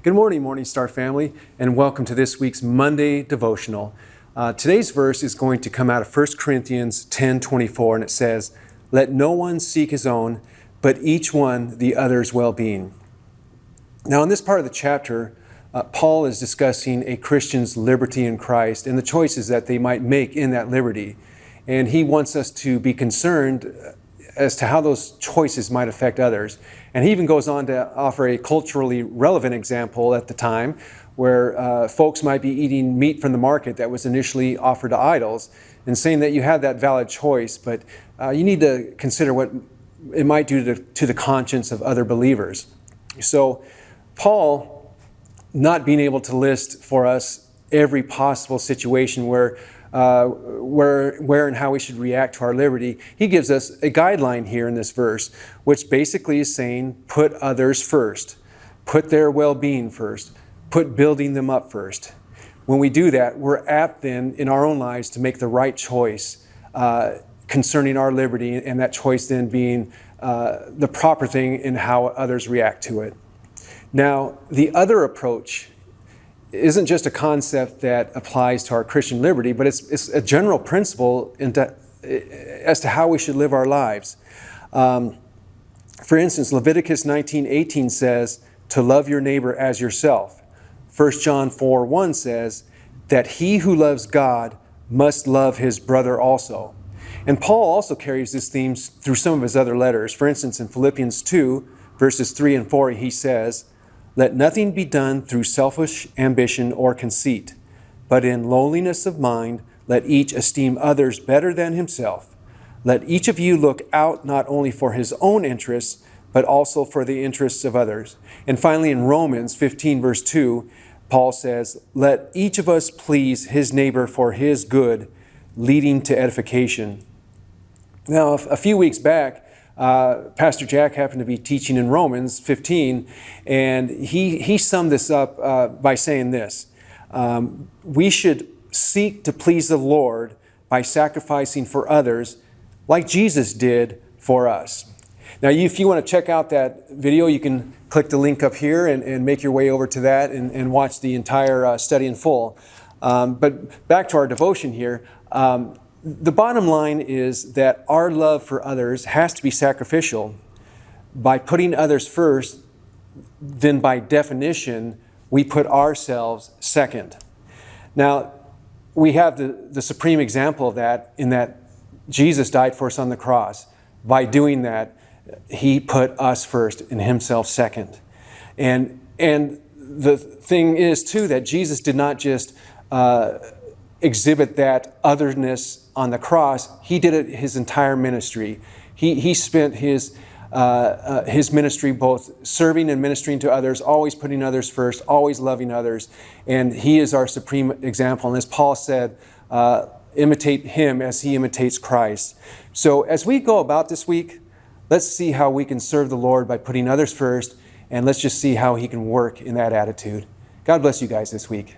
Good morning, Morningstar family, and welcome to this week's Monday devotional. Today's verse is going to come out of 1 Corinthians 10:24, and it says, "Let no one seek his own, but each one the other's well-being." Now, in this part of the chapter, Paul is discussing a Christian's liberty in Christ and the choices that they might make in that liberty. And he wants us to be concerned as to how those choices might affect others. And he even goes on to offer a culturally relevant example at the time where folks might be eating meat from the market that was initially offered to idols, and saying that you have that valid choice, but you need to consider what it might do to the conscience of other believers. So Paul, not being able to list for us every possible situation where and how we should react to our liberty, he gives us a guideline here in this verse, which basically is saying, put others first, put their well-being first, put building them up first. When we do that, we're apt then in our own lives to make the right choice concerning our liberty, and that choice then being the proper thing in how others react to it. Now, the other approach isn't just a concept that applies to our Christian liberty, but it's a general principle as to how we should live our lives. For instance, Leviticus 19:18 says to love your neighbor as yourself. 1 John 4:1 says that he who loves God must love his brother also. And Paul also carries this theme through some of his other letters. For instance, in Philippians 2, verses 3 and 4, he says, "Let nothing be done through selfish ambition or conceit, but in lowliness of mind, let each esteem others better than himself. Let each of you look out not only for his own interests, but also for the interests of others." And finally, in Romans 15, verse 2, Paul says, "Let each of us please his neighbor for his good, leading to edification." Now, a few weeks back, Pastor Jack happened to be teaching in Romans 15, and he summed this up by saying this: we should seek to please the Lord by sacrificing for others like Jesus did for us. Now, if you want to check out that video, you can click the link up here and make your way over to that and watch the entire study in full. But back to our devotion here. The bottom line is that our love for others has to be sacrificial. By putting others first, then by definition, we put ourselves second. Now, we have the supreme example of that in that Jesus died for us on the cross. By doing that, he put us first and himself second. And the thing is, too, that Jesus did not just exhibit that otherness on the cross. He did it his entire ministry. He spent his ministry both serving and ministering to others, always putting others first, always loving others. And he is our supreme example. And as Paul said, imitate him as he imitates Christ. So as we go about this week, let's see how we can serve the Lord by putting others first, and let's just see how he can work in that attitude. God bless you guys this week.